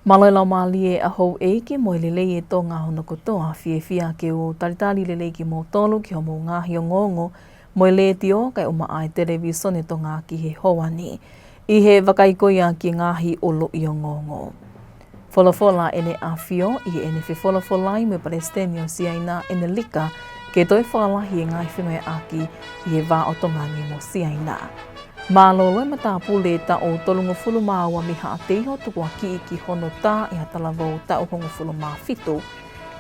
Malailau malie a hou eiki mo lele e Tonga hono kotoa fia ke o taritari lele ki mo tolu ki ho mo ngahi o ngongo mo le tio kai o maai televisione Tonga ki he hoani i he wakaikoia ki ngahi o lo i o ngongo. Folafola ene awhio i ene whefolafolai me Palestinio siaina ene lika ke toi whalahi e ngahi whenua aki i he wā o Tongani mo siaina. Mālolo e matapu le ta o tolungo fulu māua mi haa teiho tuku aki i ki hono tā i hatalawau ta o hongo fulu mā fitu.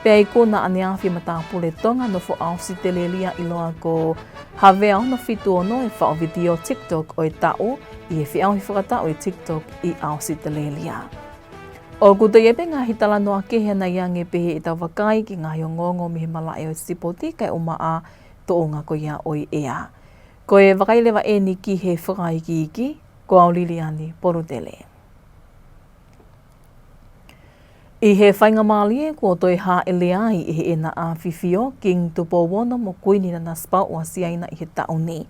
Pea i kona ane awhi matapu le tonga no fo ausi te lelia i loa ko hawea no fitu ono e whao video TikTok o e tau i e whiau hi whakatau i TikTok i ausi te lelia. O kuta iepe ngā hitala noa kehe na iange pehe i tau wakai ki ngā ngongo mi he malae o sipoti kai o maa to o ngā koia o i ea. Ko e wakailewa e ni ki he whakai ki iki, ko au Liliani Porutele. I he whainga mālie, ko toi hā e leai i he ena a whiwhio, king tupo wono mo kuini na spau o siaina i he tauni.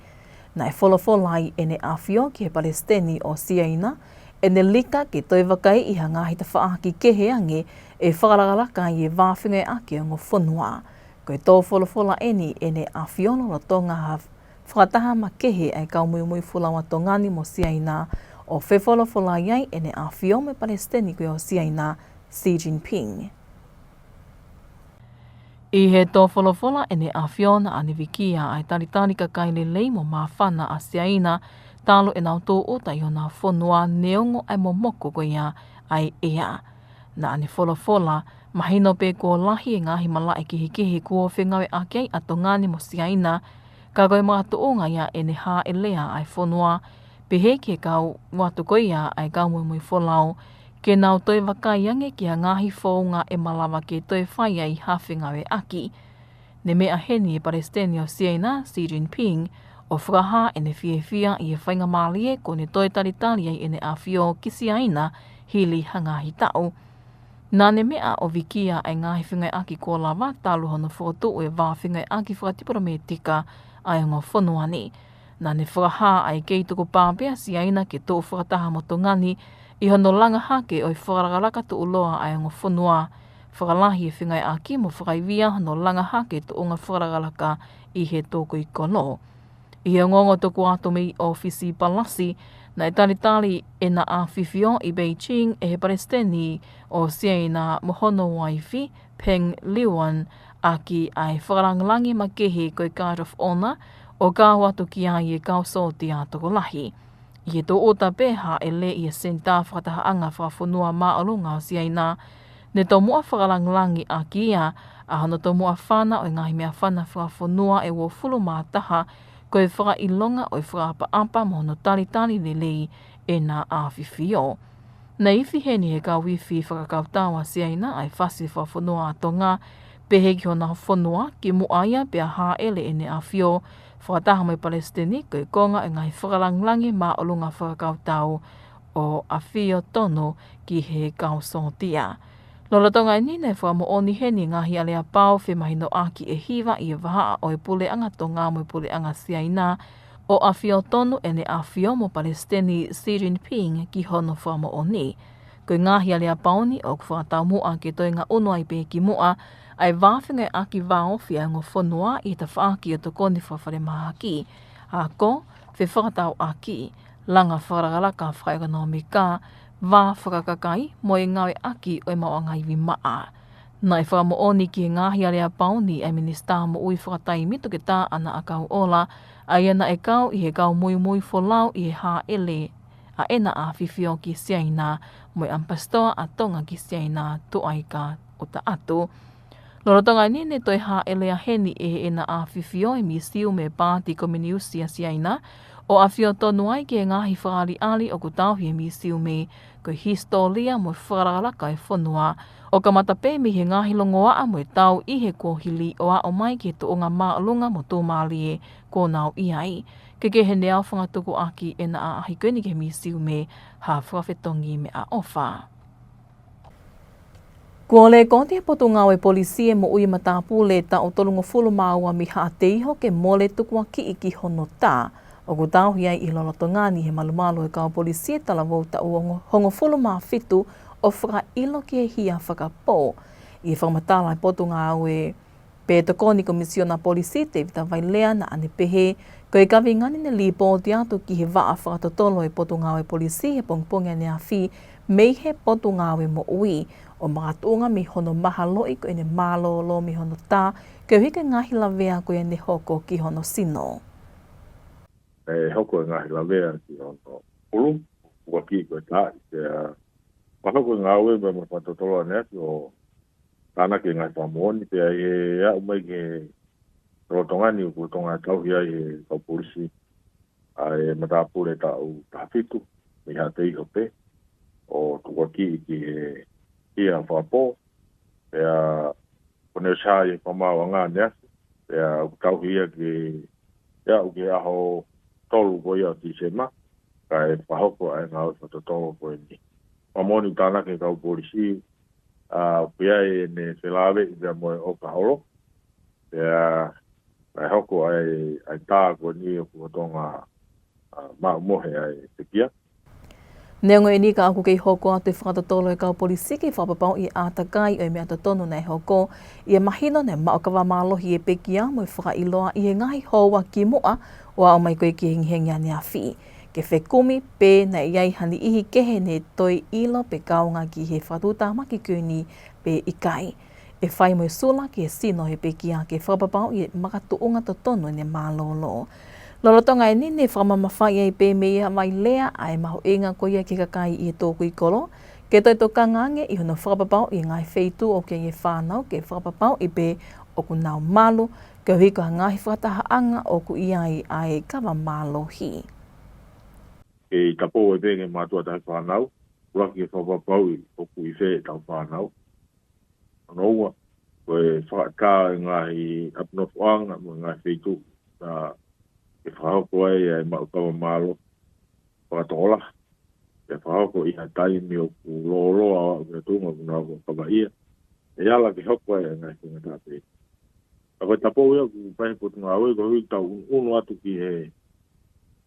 Na e wholafolai ene a whio ki he Palestini o siaina, ene lika ki toi wakai i hanga hita whaaki kehe ange e whakarakaraka i e wāwhinga e ake o ngō whunua. Ko e tō wholafola ene a whiono la tonga ha whakataha ma kehe ai kau Moimoi fulawa Tongani mo siaina o whewholafola iai ene a whio me Palestini koe o siaina Xi Jinping. I he tō wholafola ene a whio na aniwikia ai taritari ka kaile lei mo mawhana a siaina talo e nau tō ota i hona whonua neongo ai mo moko koia ai ea. Na ane wholafola mahino pe ko lahi e ngahi malae kihi kua whengawe ake ai a Tongani mo siaina ka koe mga tuonga ia ene hā e lea ai whonua, pehe ke kau watu koia ai kau Moimoi wholau, ke nau toi wakai ange ki a ngahi whaunga e malawa ke toi whai ai hawhingawe aki. Ne mea heni e Palestinio siaina Xi Jinping, o whakaha ene whiewhia i e whainga mālie ko ne toi taritari ai ene a whio ki siaina hili hangahi tau. Nā ne mea o wikia ai ngahi whingai aki ko lawa talu hono whotu o e wā whingai aki whakatipura me tika ai ngō whanua ni. Nā ne whakaha ai kei tuku pāpea siaina ke tō whakataha mo Tongani i hono langa hake o i whakarakaraka tu uloa ai ngō whanua. Whakalahi e whingai aki mo whakaiwia hono langa hake tu unga whakarakaraka i he tōku i kono. I he ngongo tuku ato mei ofisi palasi na e taritari e na a whiwhio i Beijing e he Palestini o siaina mohono waifi Peng Liwan aki ai whakaranglangi ma kehe koe Guard of Honour o ka watu ki ai e kau soti a toko lahi. I he tō ota peha e le i e senta whakatahaanga whakawhunua maalunga o siaina, ne tō mua whakaranglangi a kia a hana tō mua whana o ngahi mea whana whakawhunua e wo fulu mātaha koe whakailonga o i whakapa-apa mohono taritari lelei e nā āwhiwhio. Na iwi heni he ka wifi whakakautawa siaina ai whasi whawhunua a Tonga, pehe ki hona whunua ki muaia pia hā ele ene a whio, whakataha mai Palestini koe konga e ngai whakaranglangi mā olunga whakakautau o a whio tono ki he kausotia. Lola tonga e nina e whamo oni heni ngahi alea pau whi mahino aki e hiwa i e wahaa o e puleanga Tonga mo e puleanga siaina o a whio tonu ene a whio mo Palestini Xi Jinping ki hono whamo oni. Koe ngahi alea pauni o kwhātau mua ke toi ngā unua i pe ki mua ai wāwhinga aki wāofi a ngō whanua i ta whaaki o to koni whawhare mahaki. A ko, whi whakatau aki, langa wharagaraka whaekonomika, wā whakakakai mo e ngawe aki o e mawanga iwi maa. Nai whakamo oni ki ngahi alea pauni e minista mo ui whakatai mito ke tā ana a kau ola, ai ana e kau i he kau Moimoi wholau i he hā ele a ena a whiwhio ki siaina mo e ampastoa a Tonga ki siaina tu aika o ta atu. Lora tonga nene toi hā ele a heni e ena a whiwhio e mi siu me pāti kominiusi a siaina, o a whio tonu ai ke ngahi whaari ali o kutauhi e mi siu me koe historia mo whakaralaka e whanua, o ka matape mi he ngahi longoa a mo e tau i he kohili o a o mai ke to o ngā maalunga mo tō mālie ko nau iai. Ke he neau whangatuku aki e na a ahi koeni ke mi siu me ha whawhetongi me a ofa. Kua le konti he poto ngau e polisie mo ui matapu le ta o tolungo fulu maua mi haa teiho ke mole tukua ki iki hono tā. O ku tauhi ai i lolo Tongani he malumalu e kau polisie tala wauta o hongo fulu maa fitu o whakailo ki e hia whakapō. I whakamatala i potu ngā aue pe tokoni komisiona polisi te vita vai lea na ane pehe ko e kawi ngani ne li pōti atu ki he waa whakatotolo e potu ngā aue polisi he pongponga ne a whi mei he potu ngā aue mo ui o makatunga mi hono mahaloi ko ene mālolo mi hono tā ke hike ngahi lawea ko ene hoko ki hono sino. E hoko e ngahi lawea ki hono ulu, ua ki ko e tā i te whakako ngā aue me mo whatotolo ane atu o tāna ke ngai whamoni, te ai e au mai ke rotongani o kutonga tauhi ai e kau polisi ai matapure tau tafitu, me ha te iho pe, o tukua ki he ia whapō, te a kone sā e whamau ngā neasi, te a tauhi ia ke ia uke aho tolu ko ia ti se ma, ka e whahoko ai ngā whatotolo ko e ni. Whamoni tāna ke kau polisi, pia e ne whelawe i te moe o kaholo. Ai hoko ai tā ko ni o kuatonga mohe ai te kia. Neongo e ni ka aku kei hoko atu e whakatotolo e kau polisi ki whapapau i ātakai o e mea tatonu nei hoko. I e mahino ne maokawa mālohi e pekia mo e whakailoa i e ngahi hoa ki mua o au mai koe ki hengihengi ane a whi. Ke whekumi pē na iai hani ihi kehe ne toi ilo pe kaunga ki he whatuta maki kuni pe ikai. E whai mo sula ki e sino he pekia ke whapapau i e makatuunga to tonu ne mālolo. Lolotonga e nini whamamawhai e pē me ia mai lea ai maho inga ko ia ke kakai i e tōku i kolo. Ke toi to kangange i hono whapapau i ngai wheitu o ke i e whanau ke whapapau i pē o ku nau malu ke hiko ha ngahi whatahaanga o ku iai ai kawa mālohi. E tapo e penge mātua tai whanau, uraki e whapapau i oku i whee tau whanau. Ano ua, koe whakatā e ngahi apnofuanga mo ngahi wheitu, e whahoko ai e maukawa mālo, whakatola, e whahoko i hatai mi oku loloa o ke tunga kuna o kawaia, e ala ke hoko ai e ngahi whenga tāpei. A koe tapo ia ku pahi potunga aue, ko hui tau unu atu ki he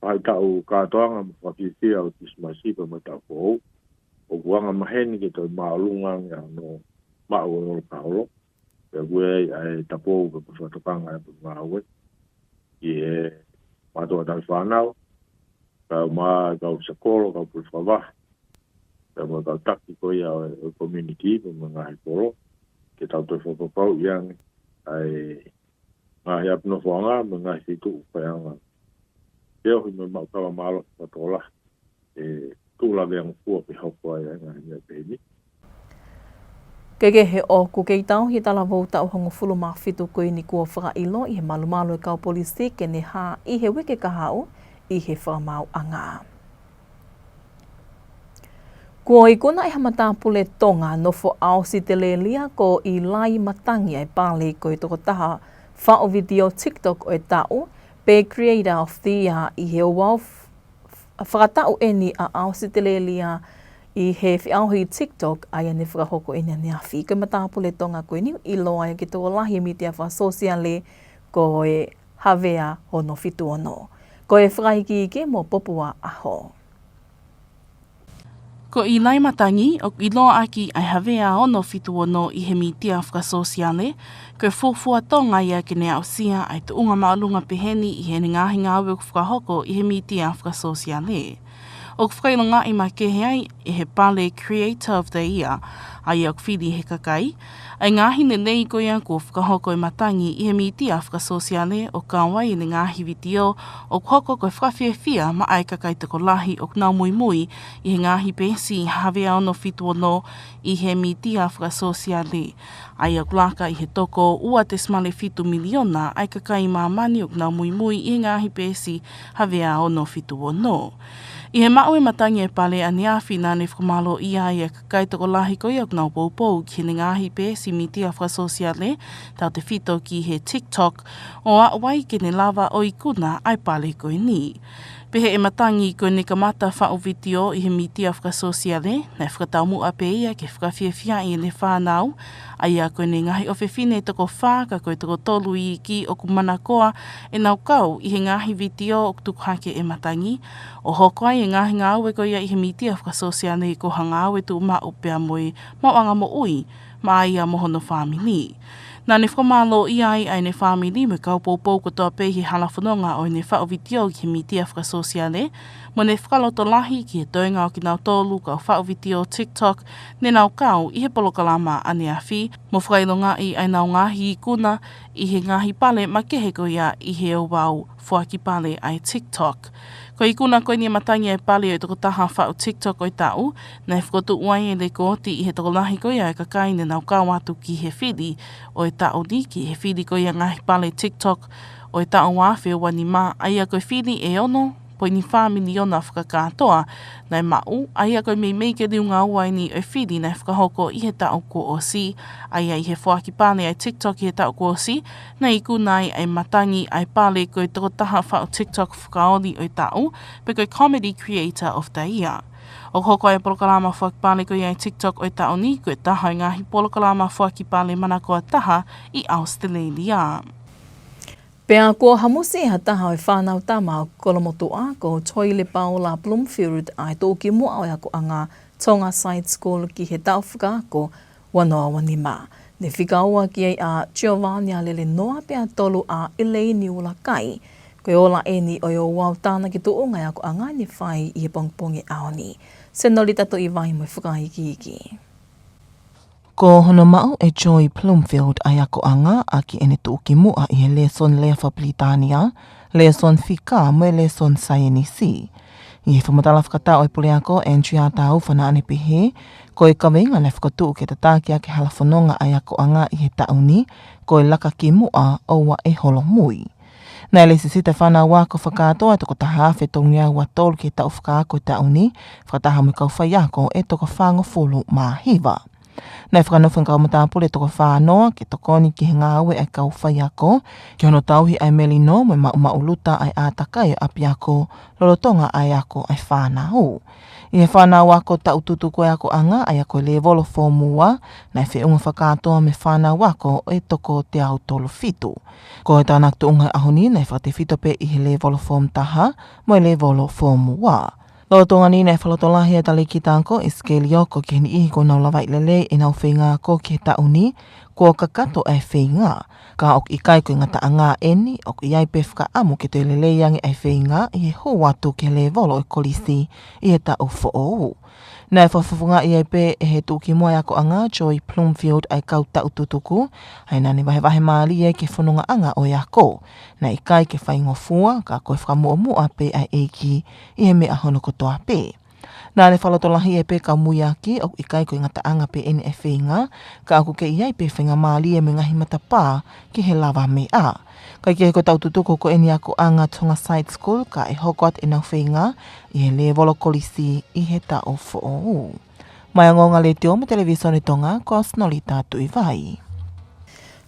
pai tau kātoanga mo whakifia o tismasipa mo tau kohou. O kuanga maheni ke toi maalunga ngā no mao o kaolo. Pea kue ai tapou ke whatokanga e putunga aue. I e mātua tau whanau. Kau maa kau sakolo, kau pulwhawa. Pea mo kau taki ko ia o community po mga he kolo. Ke tau toi whapapau iang ai ngā he apno whanga mo ngā hitu upayanga. Teo hui me maukawa mālo patola e tūla vea ngukua pe hoko ai ngā hea pēni. Keke he o ku kei tau he tala vauta o hongo fulu mā whitu koe ni kua whakailo i he malumalo e kau polisi ke ne hā i he wike kahau i he whamau anga. Kua i kuna i hamatapule Tonga nofo au si te lelia ko i lai matangi ai pāle ko i toko taha whao video TikTok o e tau pe Creator of the Year i he wau whakatau eni a au si te lelia i he whiauhi TikTok ai ane whakahoko eni ane awhi. Koe matapule Tonga koe ni i loa e ki tō lahi mi te awha sosiale ko e hawea hono fitu ono. Ko e whakaiki ike mo popua aho. Ko i lai matangi o i loa aki ai hawea ono fitu ono i he mitia whakasosiale, ko e fōfua tonga ia ki ne ausia ai te unga maalunga peheni i he ngahi ngā awe whakahoko i he mitia whakasosiale. O whakailonga i mai kehe ai i he pale Creator of the Year ai au whiri he kakai, ai ngahi ne nei ko ia ko whakahoko i matangi i he mitia whakasosiale o kāwai i ngahi video o hoko ko whakawhiawhia ma ai kakai te kolahi o knau Moimoi i he ngahi pesi hawea ono fitu ono i he mitia whakasosiale. Ai au laka i he toko ua te smale fitu miliona ai kakai mamani o knau Moimoi i he ngahi pesi hawea ono fitu ono. I he mau e matangi e pale a niawhi nā ne whamalo ia i a kakai toko lahi ko i o knau poupou ki he ngahi pesi mitia whakasosiale tau te whito ki he TikTok o a wai ki ne lava o i kuna ai pale koe ni. Pehe e matangi ko ni kamata whao video I he mitia whakasosiale, nei whakataumu a pe ia ke whakawhiawhia I ne whanau, a ia ko ni ngahi o whiwhine toko whaka koe toko tolu I ki o kumana koa e nau kau I he ngahi video o tuku hake e matangi, o hokoai e ngahi ngau e ko ia I he mitia whakasosiale I ko hangau e tu ma upea moe mauanga mo ui, ma ia mohono whamini. Nā ne whamalo I ai ne whamini me kaupopou ko toa pehi halawhanonga o ne whao video ki mitia whakasosiale, mo ne whakaloto lahi ki he toenga o ki nau tolu ka whao video TikTok, ne nau kau I he polokalama ane a whi, mo whakailonga I ai nau ngahi I kuna I he ngahi pale ma kehe ko ia I he o wau whuaki pale ai TikTok. Ko I kuna koe ni matangi e pale o toko taha whao TikTok o I tau, nei whakotu uai e le koti I he toko lahi ko ia e kakai ne nau kau atu ki he whiri o I tau ni ki he whiri ko ia ngahi pale TikTok o I tau wawhi o wani mā, aia koe whiri e ono, poi ni whamini ona whakakatoa, nei mau, aia koe mei ke riunga uai ni o whiri nei whakahoko I he tau ko o si, aia I he whaki pale ai TikTok I he tau ko o si, nei I kunai ai matangi ai pale koe toko taha whao TikTok whakaoli o I tau, pe koe Comedy Creator of the Year. O hoko ai polokalama whaki pale koe ai TikTok o I tau ni, koe taha I ngahi polokalama whaki pale manakoa taha I Australia. Pea ko hamusi ha taha o whanau tama o kolomotu a ko Toile Paula Bloomfield ai tōki mua o ako anga Tonga Side School ki he tauwhaka ko wanoa wanima. Ne whikaua ki ai a Giovanni lele noa pea tolu a Elaine ula kai. Koe ola e ni o yo wau tāna ki tō unga ako anga ni whai I he pongpongi aoni. Se noli tato I vai mo whakahiki. Ko hono mau e Joy Bloomfield ai ako anga a ki ene tūki mua I he leson lefa Britania, leson whika mo e leson sayenisi. I he whamatala whakatau e pule ako Andrea tau whana ane pihe, ko e kawenga ne whakatu ke tatakia ke halawhanonga ai ako anga I he tauni, ko e laka ki mua o wa e holo mui. Nā le sisita whana wako whakatoa toko taha whetongia wa tolu ke tau whakaako e tauni, whakataha mo kau whaiako e toko whango fulu mā hiva. Nei whakanowhan kau matapule toko whānoa ke tokoni ki he ngāwe ai kau whaiako, ki hono tauhi ai melino mo mauluta ai ātakai api ako, lolotonga ai ako ai whānau. I he whānau ako taututu koe ako anga ai ako le volo fōmua, nei whiunga whakatoa me whānau ako e toko te au tolu fitu. Ko e tānak tu unga ahoni nei whate fito pe I he le volo fōm taha, mo le volo fōmua. Lotonga ni nei whalotolahi e tali ki tāko e skeli oko ki hini ihi ko nau lawai lele e nau whenga ko ki he tauni, ko kakato e whenga. Ka ok I kai koe ngata anga eni, ok I ai pefka amu ke te lele yangi e whenga I he ho atu ke le volo e kolisi I he tau fo'ou. Nei whawhawhunga I ai pe e he tūki moa ako anga Joy Bloomfield ai kau tau tutuku, ai nani wahe maali e ke whanunga anga o ako. Nei kai ke whaingofua, ka koe whakamua pe ai eiki I he mea hono kotoa pe. Nā le whalotolahi e pe ka muiaki o I kai koe ngata anga pe ene e whenga, ka aku ke I ai pe whenga maali e me ngahi matapā ki he lava mea. Kai ke ko tau tutuko ko eni ako anga Tonga Side School ka e hokot e nau whenga I he le volo kolisi I he tau fo'ou. Mai angonga le teo me televisione Tonga ko snoli tātu I vai.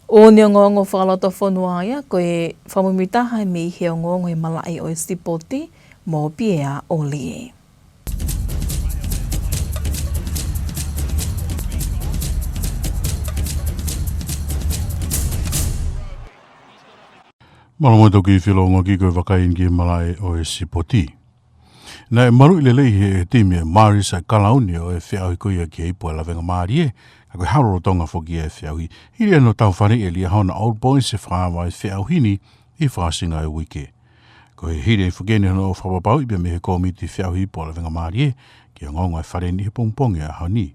O ni ngongo whakaloto whanua ia ko e whamumitaha e me he ngongo e malai o e stipoti mō piea o lie. Malamoe toki whilonga ki koe wakain ki malai o e sipoti. Nā e maru I lelei he timi e Maris ai kalauni o e whiaui koia ki heipo e lawenga maari e, a koe haroro tonga whoki e whiaui. Hiri anō tau whare e lia hauna Old Boys e whaawa e whiauhini I whaasinga e wike. Koe hiri e whakene hana o whapapau I bia me he komiti whiauhi po lawenga maari e, ki a ngonga e whare ni he pongpongi a hauni.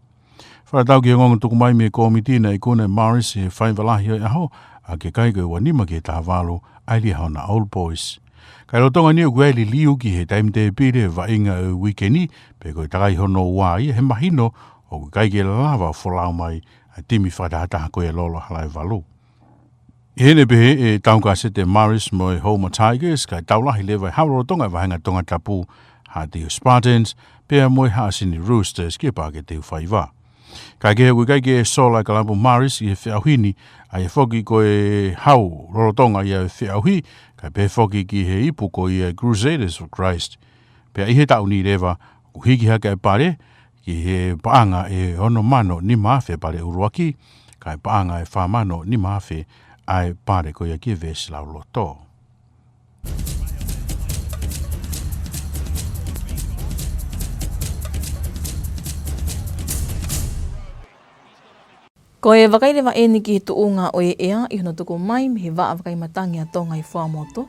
Wharatau ki a ngonga tuku mai me komiti na I kone Maris e whainwalahi o aho, a ke kai koe wanima ke tāwalo ai lia hauna Old Boys. Kai rotonga ni o koe li liu ki he taim te pire wa inga o wikeni, pe koe takai hono wai he mahino o koe kai ke lava wholau mai a timi whatahataha koe lolo halai walu. I hene pehe e taunga sete Maris mo e Homa Tigers, kai taulahi lewa e hauro rotonga e wahenga Tongatapu ha te Spartans, pea mo e haasini Roosters ki pa ke te whaiwa. Kai ke koe kai ke sola kalampu Maris I he whiauhini, ai e whoki koe hau rorotonga I e whiauhi, Kai pe foki ki he ipu ko i Crusaders of Christ. Pe i he tau ni rewa, ku hiki haka e pare, ki he paanga e ono mano ni mawhe pare uruaki, kai paanga e whamano ni mawhe ai pare ko ia ki vesi lau loto. Ko e wakairewa e ni ki he tuunga o e ea i hono tuku mai me he waa wakaimatangi a Tonga i whamoto.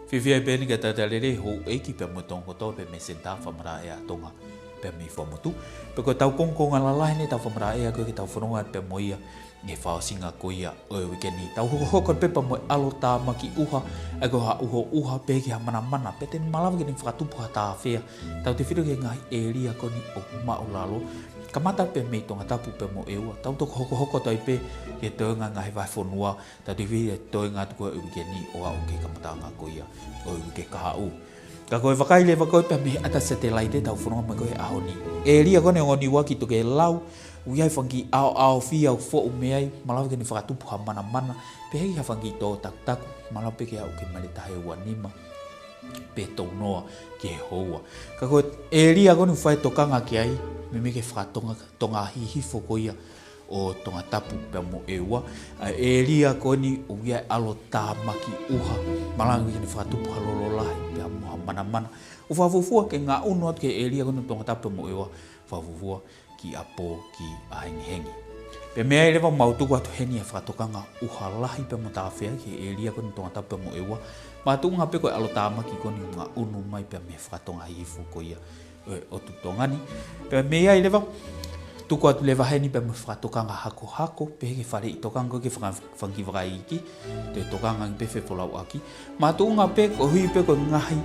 Whiwhia pēni ka tātarere hou eiki pe mo tongo tō pe me sentā whamara e a Tonga pe me whamotu. Pe ko tau kongkonga lalahine tau whamara e a koe ki tau whanonga pe mo ia nge whaosinga ko ia o e wikeni. Tau hoko pe pa mo alo tā maki uha e ko ha uha pe ki ha mana pe teni malawa ki ni whakatupu ha tā whea. Tau te whiru ke ngahi e ria koni o maulalo. Kamata pe me Tongatapu pe mo eua. Tau toko hoko tai pe ke toenga ngahi vai whanua. Tau te whiru e toenga tuku e wikeni o au ke kamata ngā ko ia o e wike kahau. Ka koe whakaile koe pe me ata satellite tau whanonga me koe ahoni. E ria kone ngoni waki toke lau. Uiai whangi ao fia au fo umeai. Malawa ke ni whakatupu ha mana. Pe hei ha whangi tō taku. Malawa pe ke au ke maritahe ua nima. Pe tau noa ke hoa. Ka koe e ria kone whai tokanga ki ai. Me me ke whakatonga hihifo ko ia o Tongatapu pe mo eua. E ria koni uiai alo tā maki uha. Malanga ke ni whakatupu ha lololahi pe amoha mana. Uwhawufua ke ngā uno ke e ria koni Tongatapu pe mo eua. Whawufua ki apo ki ahengi. Pe mea e rewa mautuku atu heni e whakatokanga uha lahi pe mo tāwhea ki e ria koni Tongatapu pe mo eua. Mātunga pe koe alo tā maki koni ngā uno mai pe me whakatonga hifu ko ia. O tutongani. Pe mea i lewa, tuku atu lewa heni pe me whakatokanga hako, pe ke whare i tokanga ke whangiwaka iki, te tokanga i pe whewholau aki. Mātunga pe ko hui pe ko ngahi,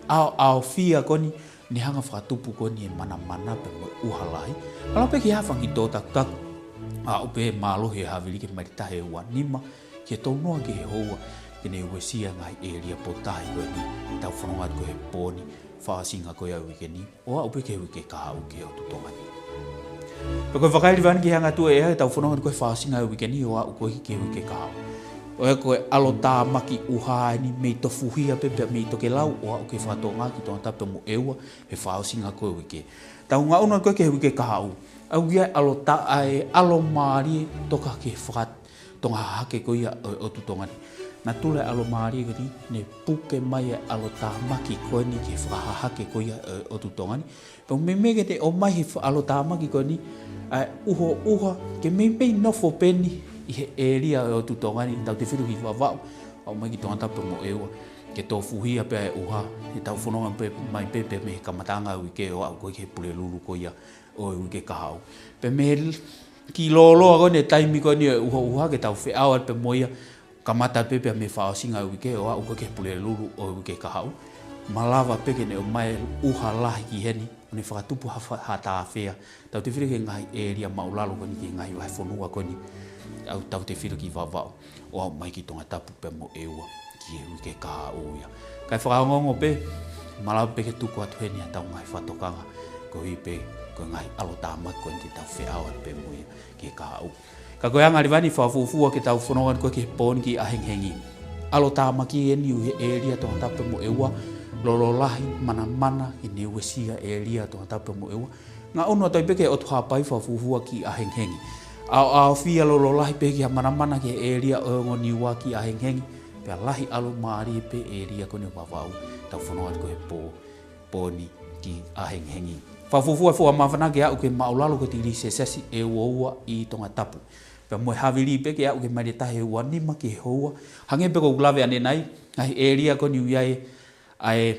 ao fia koni, ni hanga whakatupu koni e mana pe mo uhalahi. Ala pe ki hawhangi tō taku, a upe mālohi e hawiri ke maritahe ua nima, ke taunoa ke he hoa, ke ne uesia ngai e ria potahi koni, tau whanonga ko he pōni, whaasinga koe au wikeni, o au peke wike kahau ke o tutongani. Pe koe whakairi wani ki hanga tua ea, tau whanonga koe whaasinga au wikeni, o au koe ke wike kahau. O e koe alo tā maki uhaani, mei tofuhia pepe mei toke lau, o au ke whaatonga ki Tongatapu mo eua, he whaasinga koe wike. Tau ngā una koe ke wike kahau. Au ia alo tā ai, alo maari toka ke whakatonga hake koe ia o tutongani. Na tule alo maari kati, ne puke mai e alo tā maki koe ni ke whakahake koe ia o tutongani. Pau me ke te o mai he alo tā maki koe ni, uha, ke me nofo peni i he e ria o tutongani, tau te whiru ki wawau, au mai ki Tongatapu mo eua, ke tō fuhia pe e uha, he tau whanonga mai pepe me he kamatanga ui ke o au koe ke pule lulu koe ia o ui ke kahau. Pe me ki loloa koe ne taimi koe ni uha ke tau whiaua pe moia, kamata pepe me whaasinga ui ke o au koe ke pule lulu o ui ke kahau. Malawa peke ne o mai uha lahi ki heni, o ne whakatupu ha tā whea, tau te whiru ke ngai e ria maulalo koe ni ke ngai wai whanua koe ni, au tau te whiru ki wawao, o au mai ki Tongatapu pe mo eua, ki e ui ke kahau ia. Kai whakaongongo pe, malawa peke tuku atu heni a tau ngai whatokanga, ko hi pe, ko ngai alo tā mak koe ni tau whiaua pe mo ia, ki kahau. Ka koe angari wani whawufua ke tau whanongan koe ke pōni ki ahenghengi. Alo tā maki e ni uhe e ria Tongatapu mo eua, lololahi mana ki ne uesia e ria Tongatapu mo eua. Ngā ono toi peke o tuha pai whawufua ki ahenghengi. Ao fia lololahi peke ha mana ki e ria o ngoni ua ki ahenghengi. Pea lahi alo maari pe e ria kone wawau, tau whanongan koe pōni ki ahenghengi. Whawufua fua mawhana ke au ke maulalo ko tiri se sesi e ua i Tongatapu. Pea moe hawiri pe ke au ke maritahe ua nima ke hoa. Hange pe ko ulawe ane nai, ngahi e ria koni uiai ai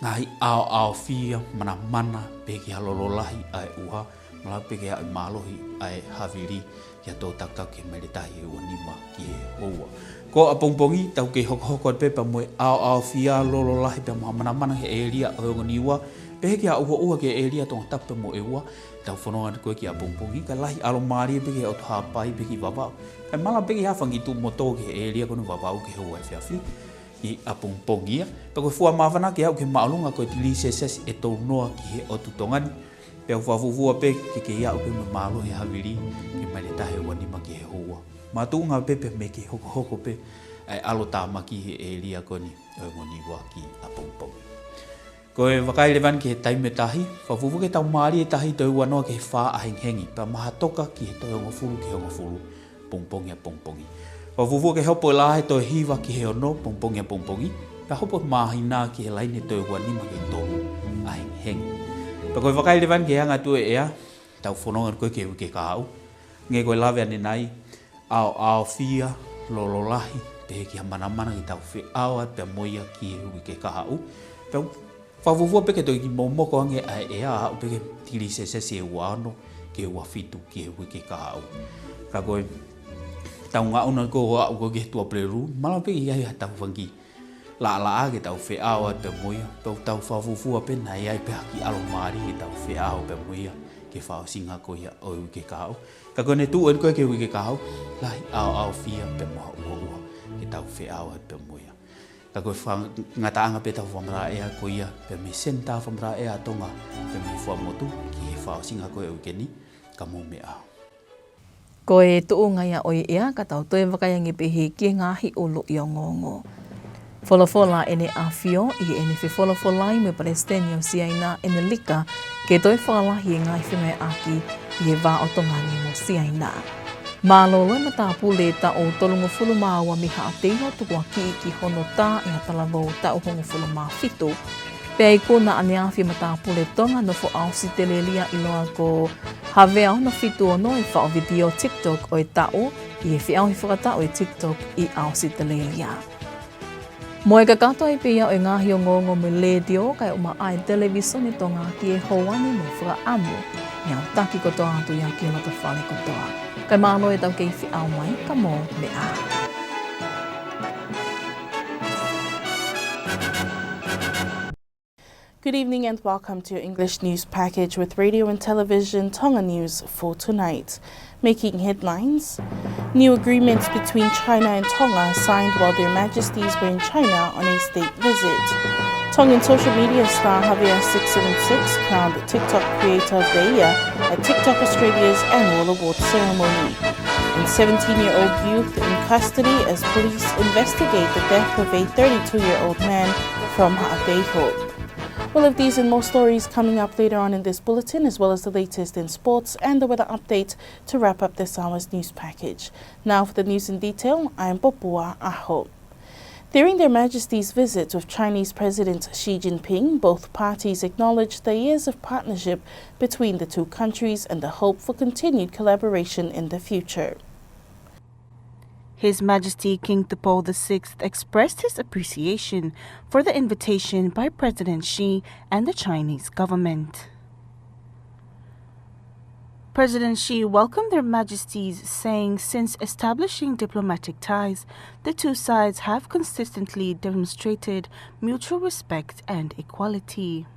ngahi ao fia mana pe ke halololahi ai uha. Mala pe ke ai malohi ai hawiri kia tō takau ke maritahe ua nima ke hoa. Ko a pongpongi tau ke hoko pe pa moe ao fia lololahi pe mana he e ria o ngoni ua. Pe heke a uha ke e ria Tongatapu mo eua, tau whanonga koe ki a pongpongi, ka lahi alo maari pe ke o tuha pai pe ki wawau. Kai mala pe ke hawhangi tu moto ke e ria kono wawau ke hoa e whiawhi, i a pongpongi ia. Pe koe fua mawhana ke au ke maalunga koe tili se sesi e tau noa ki he o tutongani. Pe au whawufua pe ke iau pe me malo he hawiri, ke maretahe ua nima ki he hoa. Mātunga pe me ke hoko pe, ai alo tāmaki he e lia koni o ngoni waki a pongpongi. Ko e wakai le van ki he taime tahi, whawuwu ke tau maari e tahi tau wanoa ke he wha a henghengi, pa maha toka ki he toi ongo fulu ki he ongo fulu, pongpongi a pongpongi. Whawuwu ke hopo la he toi hiwa ki he ono, pongpongi a pongpongi, pa hopo mahi nā ki he laine toi wanima ke tohu a henghengi. Pa koe wakai le van ki hanga tue ea, tau whanongan koe ke wike ka au, nge koe lawe ane nai, ao fia, lololahi, pehe ki ha mana ki tau whi awa, pe moia ki he wike ka au, pe whawuwua peke toi ki momoko ange ai ea au peke tiri se e wano ke ua fitu ki he wike ka au. Ka koe, tau ngā una ko au ko ke tua preru, malau peke iai ha tau whangi. La ke tau whi awa pe moia, pe tau whawuwua pe na iai pe haki alo maari ke tau whi awa pe moia ke whao singa ko ia o wike ka au. Ka koe ne tu en koe ke wike ka au, lahi ao fia pe moha ua ke tau whi awa pe moia. Ka koe ngataanga pe tau whamara ea ko ia, pe me senta whamara ea Tonga, pe me whamotu ki he whao singa koe au keni, ka mō me au. Ko e tuunga ia oi ea, ka tau toe wakaiangi pehe ki ngāhi olo i o ngongo. Wholofola ene awhio i ene whi wholofolai me Palestine o siaina ene lika ke toi whalahi e ngai whingai aki i e wā o tongani mo siaina. Mālolo e matapu le ta o tolungo fulu māua miha a teino tukua ki hono tā e a talavou ta o hongo fulu mā fitu. Pea i kona ane awhi matapu le tonga no fo au si telelia i loa ko hawea ono fitu ono e whao video TikTok o e tau i e whiau i whakatau e TikTok i au si telelia. Mo e ka katoa i pia o e ngahi o ngongo me ledio kai o maa e televisione tonga ki e houani mo whaka amu i au taki kotoa atu ia ki lata whale kotoa. Kai mālo e tau kei whi au mai ka mō me a. Good evening and welcome to your English news package with radio and television Tonga News for tonight. Making headlines, new agreements between China and Tonga signed while their majesties were in China on a state visit. Tongan social media star Javier676 crowned TikTok Creator of the Year at TikTok Australia's annual awards ceremony. And 17-year-old youth in custody as police investigate the death of a 32-year-old man from Ha'apeho. We'll have these and more stories coming up later on in this bulletin, as well as the latest in sports and the weather update to wrap up this hour's news package. Now for the news in detail, I am Popua Aho. During their Majesty's visit with Chinese President Xi Jinping, both parties acknowledged the years of partnership between the two countries and the hope for continued collaboration in the future. His Majesty King Tupou VI expressed his appreciation for the invitation by President Xi and the Chinese government. President Xi welcomed their Majesties, saying since establishing diplomatic ties, the two sides have consistently demonstrated mutual respect and equality.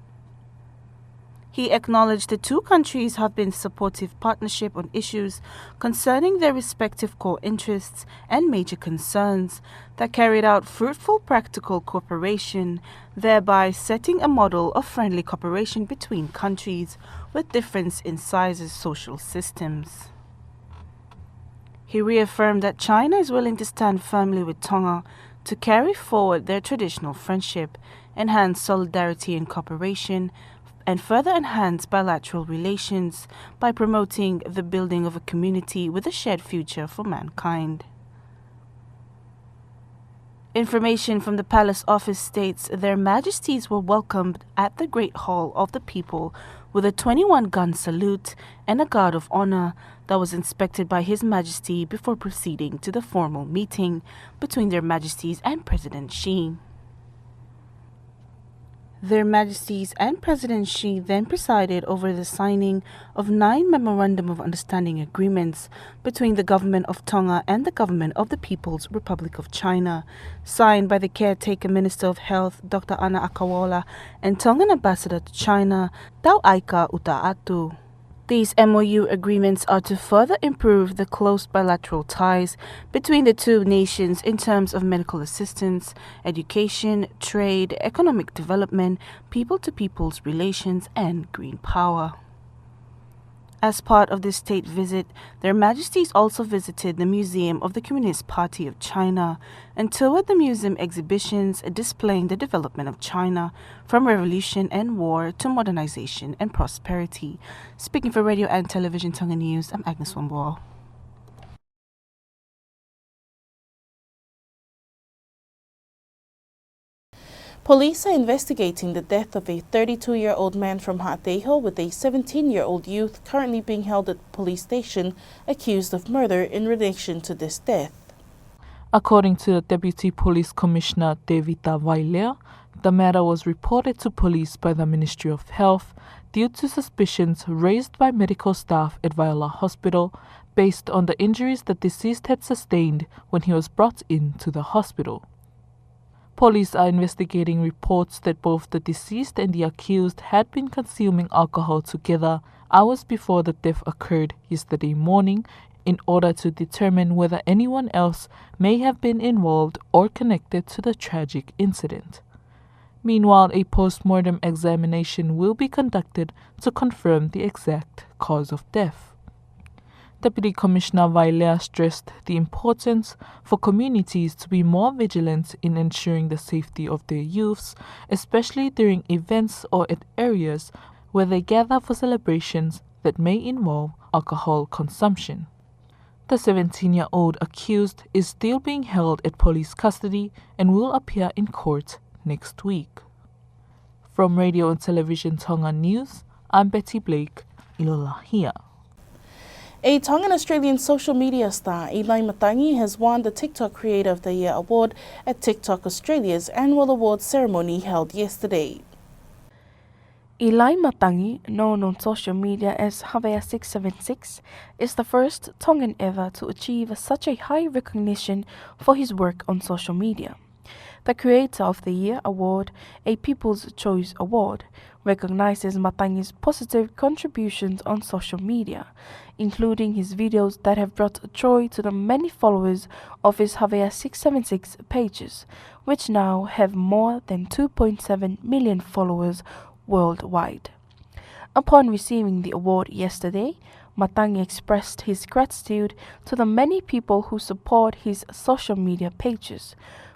He acknowledged the two countries have been supportive partnership on issues concerning their respective core interests and major concerns that carried out fruitful practical cooperation, thereby setting a model of friendly cooperation between countries with difference in sizes social systems. He reaffirmed that China is willing to stand firmly with Tonga to carry forward their traditional friendship, enhance solidarity and cooperation, and further enhance bilateral relations by promoting the building of a community with a shared future for mankind. Information from the Palace Office states their Majesties were welcomed at the Great Hall of the People with a 21-gun salute and a guard of honor that was inspected by His Majesty before proceeding to the formal meeting between their Majesties and President Xi. Their Majesties and President Xi then presided over the signing of 9 Memorandum of Understanding agreements between the Government of Tonga and the Government of the People's Republic of China, signed by the Caretaker Minister of Health, Dr. Ana Akawola, and Tongan Ambassador to China, Tauaika Utaatu. These MOU agreements are to further improve the close bilateral ties between the two nations in terms of medical assistance, education, trade, economic development, people-to-people's relations, and green power. As part of this state visit, Their Majesties also visited the Museum of the Communist Party of China and toured the museum exhibitions displaying the development of China from revolution and war to modernization and prosperity. Speaking for Radio and Television Tonga News, I'm Agnes Wambo. Police are investigating the death of a 32-year-old man from Ha'ateho with a 17-year-old youth currently being held at the police station accused of murder in relation to this death. According to the Deputy Police Commissioner Devita Vailea, the matter was reported to police by the Ministry of Health due to suspicions raised by medical staff at Viola Hospital based on the injuries the deceased had sustained when he was brought into the hospital. Police are investigating reports that both the deceased and the accused had been consuming alcohol together hours before the death occurred yesterday morning in order to determine whether anyone else may have been involved or connected to the tragic incident. Meanwhile, a post-mortem examination will be conducted to confirm the exact cause of death. Deputy Commissioner Vailea stressed the importance for communities to be more vigilant in ensuring the safety of their youths, especially during events or at areas where they gather for celebrations that may involve alcohol consumption. The 17-year-old accused is still being held at police custody and will appear in court next week. From Radio and Television Tonga News, I'm Betty Blake, Ilolahia. A Tongan Australian social media star, Eli Matangi, has won the TikTok Creator of the Year award at TikTok Australia's annual awards ceremony held yesterday. Eli Matangi, known on social media as Havea676, is the first Tongan ever to achieve such a high recognition for his work on social media. The Creator of the Year award, a People's Choice Award, recognizes Matangi's positive contributions on social media, including his videos that have brought joy to the many followers of his Havea676 pages, which now have more than 2.7 million followers worldwide. Upon receiving the award yesterday, Matangi expressed his gratitude to the many people who support his social media pages,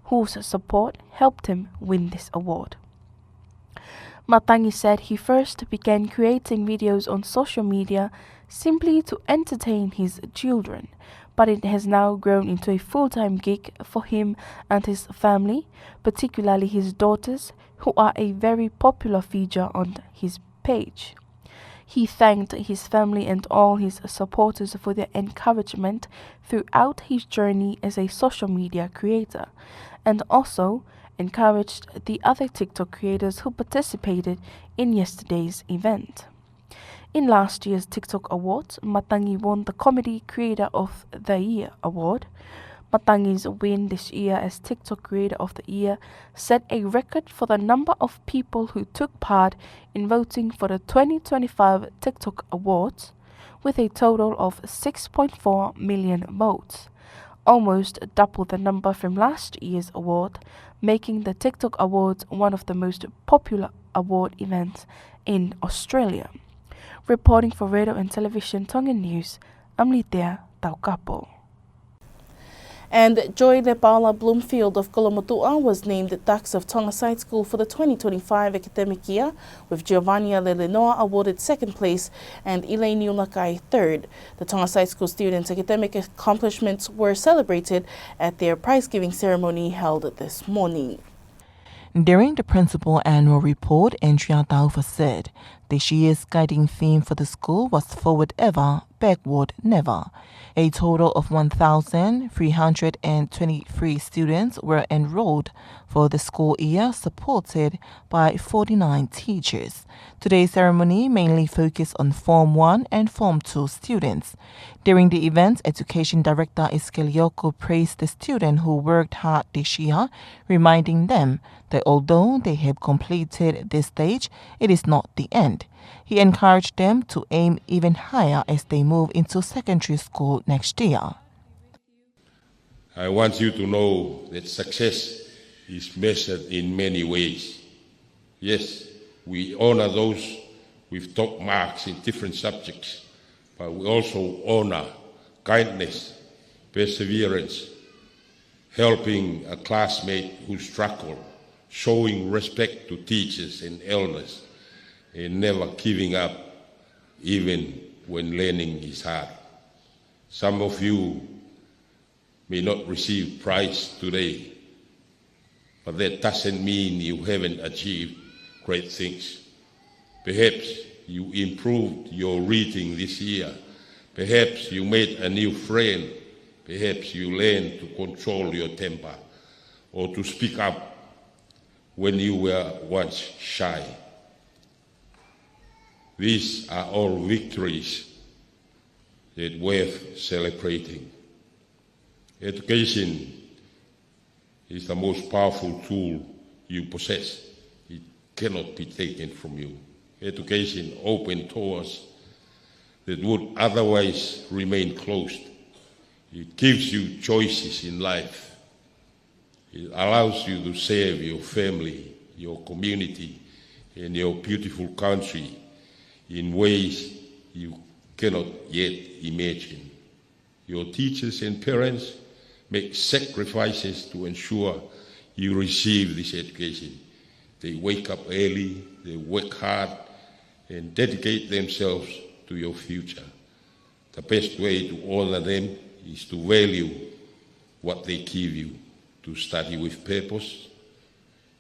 whose support helped him win this award. Matangi said he first began creating videos on social media simply to entertain his children, but it has now grown into a full-time gig for him and his family, particularly his daughters, who are a very popular feature on his page. He thanked his family and all his supporters for their encouragement throughout his journey as a social media creator, and also encouraged the other TikTok creators who participated in yesterday's event. In last year's TikTok Awards, Matangi won the Comedy Creator of the Year award. Matangi's win this year as TikTok Creator of the Year set a record for the number of people who took part in voting for the 2025 TikTok Awards, with a total of 6.4 million votes, almost double the number from last year's award, making the TikTok Awards one of the most popular award events in Australia. Reporting for Radio and Television Tongan News, I'm Litea Taukapo. And Joy Le Paula Bloomfield of Kolomotua was named Dux of Tonga Side School for the 2025 academic year, with Giovanni Lelenoa awarded second place and Elaine Ulakai third. The Tonga Side School students' academic accomplishments were celebrated at their prize-giving ceremony held this morning. During the principal annual report, Andrea Taufa said this year's guiding theme for the school was Forward Ever, Backward Never. A total of 1,323 students were enrolled for the school year, supported by 49 teachers. Today's ceremony mainly focused on Form 1 and Form 2 students. During the event, Education Director Iskelioko praised the students who worked hard this year, reminding them that although they have completed this stage, it is not the end. He encouraged them to aim even higher as they move into secondary school next year. I want you to know that success is measured in many ways. Yes, we honor those with top marks in different subjects, but we also honor kindness, perseverance, helping a classmate who struggled, showing respect to teachers and elders, and never giving up even when learning is hard. Some of you may not receive prize today, but that doesn't mean you haven't achieved great things. Perhaps you improved your reading this year. Perhaps you made a new friend. Perhaps you learned to control your temper or to speak up when you were once shy. These are all victories that worth celebrating. Education is the most powerful tool you possess. It cannot be taken from you. Education opens doors that would otherwise remain closed. It gives you choices in life. It allows you to serve your family, your community, and your beautiful country in ways you cannot yet imagine. Your teachers and parents make sacrifices to ensure you receive this education. They wake up early, they work hard, and dedicate themselves to your future. The best way to honor them is to value what they give you, to study with purpose,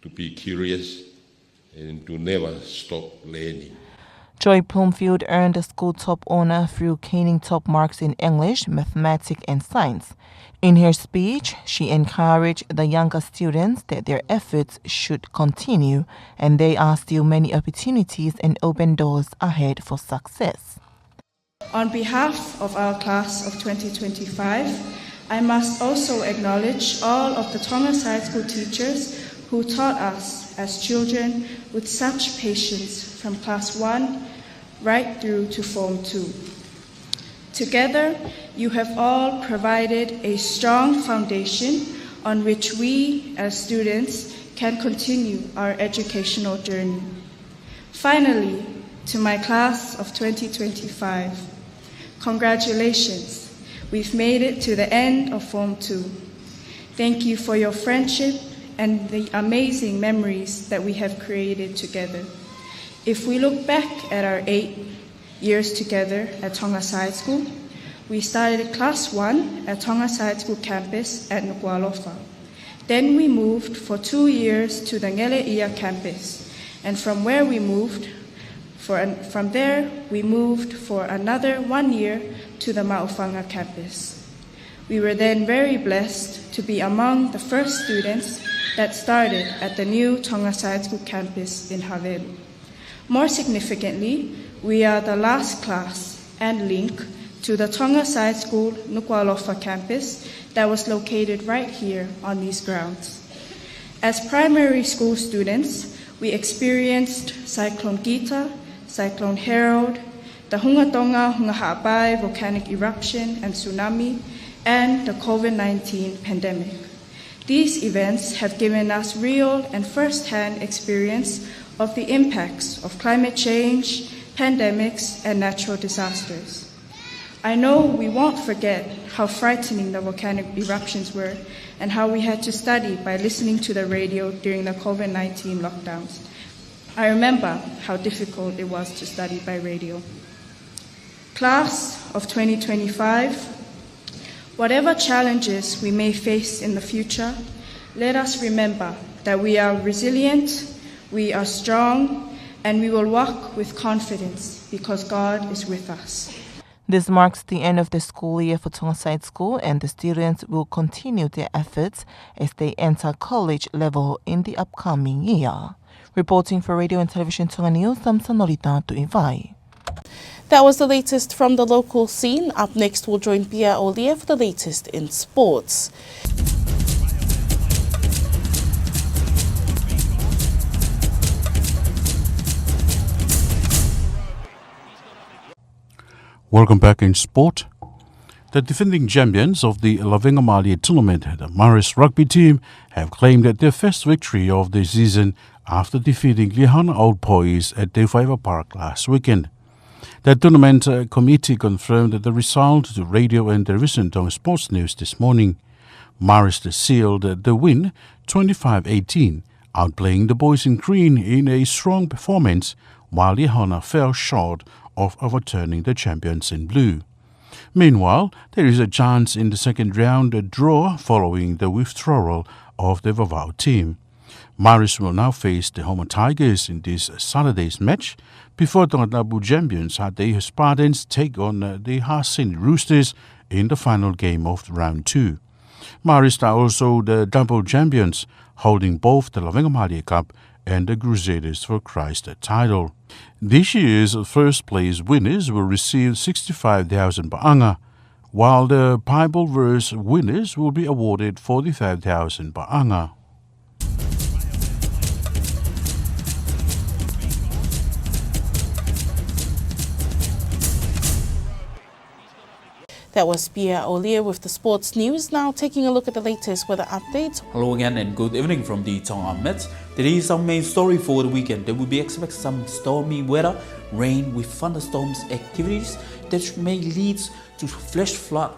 to be curious, and to never stop learning. Joy Plumfield earned a school top honor through gaining top marks in English, mathematics, and science. In her speech, she encouraged the younger students that their efforts should continue and there are still many opportunities and open doors ahead for success. On behalf of our class of 2025, I must also acknowledge all of the Tonga Side School teachers who taught us as children with such patience from class 1 right through to Form 2. Together, you have all provided a strong foundation on which we as students can continue our educational journey. Finally, to my class of 2025, congratulations. We've made it to the end of Form 2. Thank you for your friendship and the amazing memories that we have created together. If we look back at our 8 years together at Tonga Side School, we started class 1 at Tonga Side School campus at Nuku'alofa. Then we moved for 2 years to the Ngele'ia campus, and from there we moved for another 1 year to the Ma'ufanga campus. We were then very blessed to be among the first students that started at the new Tonga Side School campus in Havelu. More significantly, we are the last class and link to the Tonga Side School Nuku'alofa campus that was located right here on these grounds. As primary school students, we experienced Cyclone Gita, Cyclone Harold, the Hungatonga Ha'apai volcanic eruption and tsunami, and the COVID-19 pandemic. These events have given us real and first-hand experience of the impacts of climate change, pandemics, and natural disasters. I know we won't forget how frightening the volcanic eruptions were and how we had to study by listening to the radio during the COVID-19 lockdowns. I remember how difficult it was to study by radio. Class of 2025, whatever challenges we may face in the future, let us remember that we are resilient, we are strong, and we will walk with confidence because God is with us. This marks the end of the school year for Tonga Side School, and the students will continue their efforts as they enter college level in the upcoming year. Reporting for Radio and Television Tonga News, Samsa Norita to Ivai. That was the latest from the local scene. Up next, we'll join Pia Olia for the latest in sports. Welcome back in sport. The defending champions of the Lavengamali tournament, the Maris rugby team, have claimed their first victory of the season after defeating Lihana Old Boys at Te Whaiva Park last weekend. The tournament committee confirmed the result to Radio and Television Tonga Sports News this morning. Maris sealed the win 25-18, outplaying the boys in green in a strong performance, while Yehona fell short of overturning the champions in blue. Meanwhile, there is a chance in the second round draw following the withdrawal of the Vavau team. Maris will now face the Homo Tigers in this Saturday's match before Tongatapu champions Hateha Spartans take on the Hasin Roosters in the final game of round 2. Maris are also the double champions, holding both the Lavengamadi Cup and the Crusaders for Christ title. This year's first place winners will receive 65,000 ba'anga, while the Bible verse winners will be awarded 45,000 ba'anga. That was Pia Olia with the sports news. Now taking a look at the latest weather updates. Hello again and good evening from the Tonga Met. Today is our main story for the weekend. There will be expected some stormy weather, rain with thunderstorms activities that may lead to flash flood,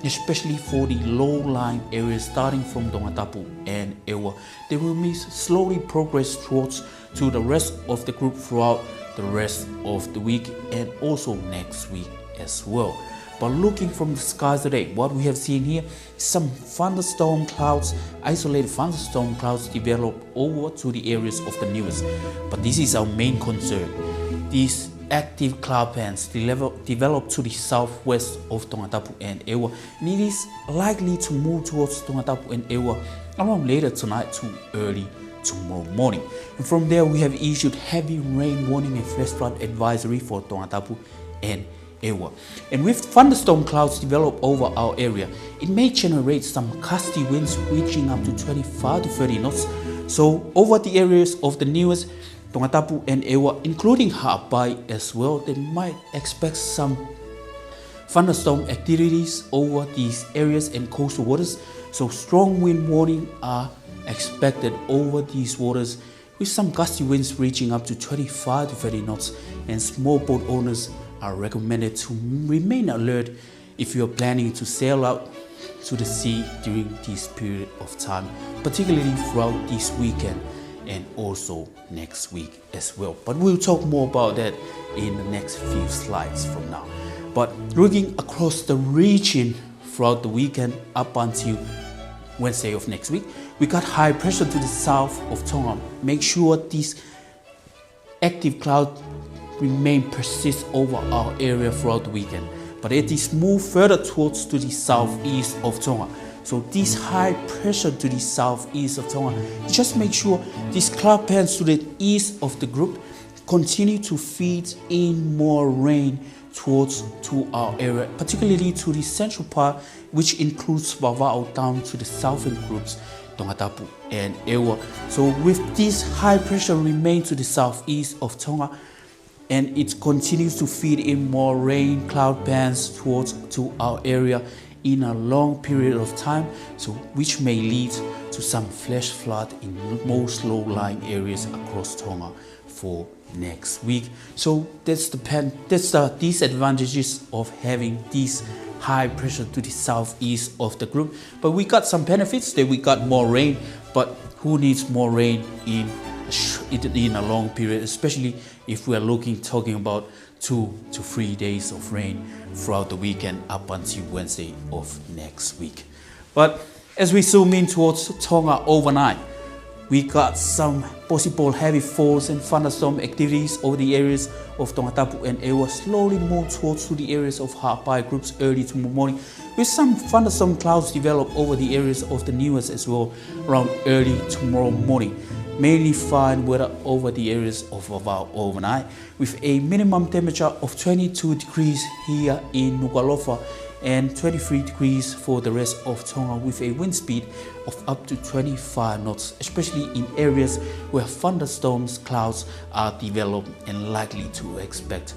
especially for the low-lying areas starting from Tongatapu and Ewa. They will be slowly progress towards to the rest of the group throughout the rest of the week and also next week as well. But looking from the skies today, what we have seen here is some thunderstorm clouds, isolated thunderstorm clouds develop over to the areas of the newest. But this is our main concern. These active cloud bands develop to the southwest of Tongatapu and Ewa, and it is likely to move towards Tongatapu and Ewa around later tonight to early tomorrow morning. And from there we have issued heavy rain warning and flash flood advisory for Tongatapu and Ewa. And with thunderstorm clouds develop over our area, it may generate some gusty winds reaching up to 25 to 30 knots. So over the areas of the newest Tongatapu and Ewa, including Ha'apai as well, they might expect some thunderstorm activities over these areas and coastal waters. So strong wind warning are expected over these waters with some gusty winds reaching up to 25 to 30 knots, and small boat owners are recommended to remain alert if you are planning to sail out to the sea during this period of time, particularly throughout this weekend and also next week as well. But we'll talk more about that in the next few slides from now. But looking across the region throughout the weekend up until Wednesday of next week, we got high pressure to the south of Tonga. Make sure these active clouds persist over our area throughout the weekend, but it is moved further towards to the southeast of Tonga. So this high pressure to the southeast of Tonga, just make sure these cloud bands to the east of the group continue to feed in more rain towards to our area, particularly to the central part, which includes Vava'o down to the southern groups, Tongatapu and Ewa. So with this high pressure remain to the southeast of Tonga, and it continues to feed in more rain cloud bands towards to our area in a long period of time, so which may lead to some flash flood in most low-lying areas across Tonga for next week. So that's the disadvantages of having this high pressure to the southeast of the group. But we got some benefits that we got more rain, but who needs more rain in a long period, especially if we are talking about 2 to 3 days of rain throughout the weekend up until Wednesday of next week. But as we zoom in towards Tonga overnight, we got some possible heavy falls and thunderstorm activities over the areas of Tongatapu and Ewa, slowly move towards to the areas of Ha'apai groups early tomorrow morning, with some thunderstorm clouds develop over the areas of the newest as well around early tomorrow morning. Mainly fine weather over the areas of our overnight, with a minimum temperature of 22 degrees here in Nuku'alofa and 23 degrees for the rest of Tonga, with a wind speed of up to 25 knots, especially in areas where thunderstorms clouds are developed and likely to expect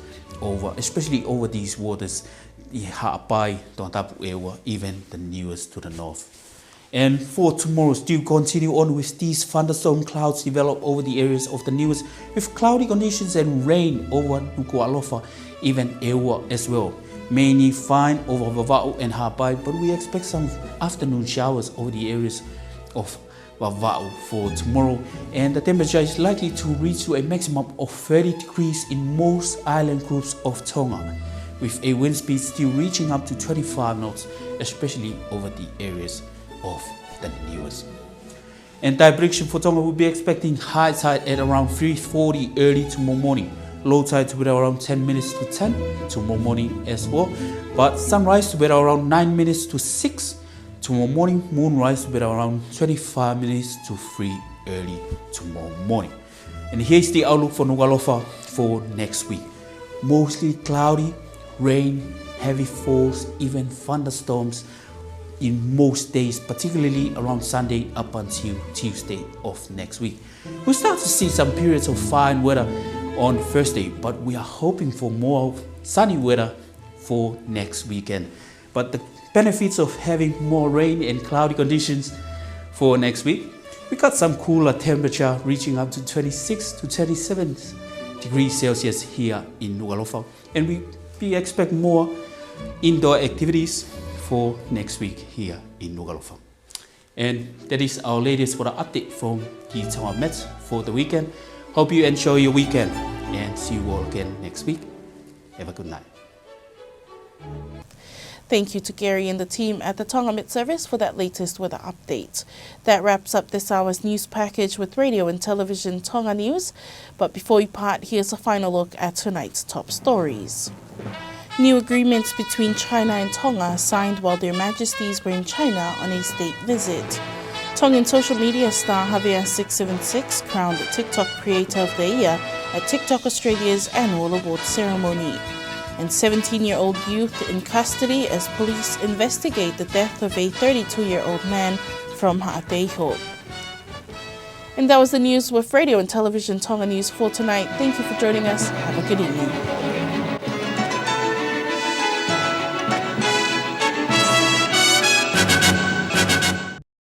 especially over these waters, the Ha'apai, Tongatapu, Ewa, even the newest to the north. And for tomorrow, still continue on with these thunderstorm clouds develop over the areas of the newest, with cloudy conditions and rain over Nuku'alofa even ewa as well. Mainly fine over Vava'u and Hapai, but we expect some afternoon showers over the areas of Vava'u for tomorrow, and the temperature is likely to reach to a maximum of 30 degrees in most island groups of Tonga, with a wind speed still reaching up to 25 knots, especially over the areas of the Niuas. And tide prediction for Tonga will be expecting high tide at around 3:40 early tomorrow morning. Low tide to be around 10 minutes to 10 tomorrow morning as well. But sunrise to be around 9 minutes to 6 tomorrow morning. Moonrise to be around 25 minutes to 3 early tomorrow morning. And here's the outlook for Nuku'alofa for next week. Mostly cloudy, rain, heavy falls, even thunderstorms in most days, particularly around Sunday up until Tuesday of next week. We'll start to see some periods of fine weather on Thursday, but we are hoping for more sunny weather for next weekend. But the benefits of having more rain and cloudy conditions for next week, we got some cooler temperature reaching up to 26 to 27 degrees Celsius here in Nuku'alofa, and we expect more indoor activities for next week here in Nuku'alofa. And that is our latest for the update from the Tonga Mets for the weekend. Hope you enjoy your weekend and see you all again next week. Have a good night. Thank you to Gary and the team at the Tonga Met Service for that latest weather update. That wraps up this hour's news package with radio and television Tonga News. But before we part, here's a final look at tonight's top stories. New agreements between China and Tonga signed while their majesties were in China on a state visit. Tongan social media star Javier676 crowned TikTok Creator of the Year at TikTok Australia's annual award ceremony. And 17-year-old youth in custody as police investigate the death of a 32-year-old man from Ha'ateiho. And that was the news with radio and television Tonga News for tonight. Thank you for joining us. Have a good evening.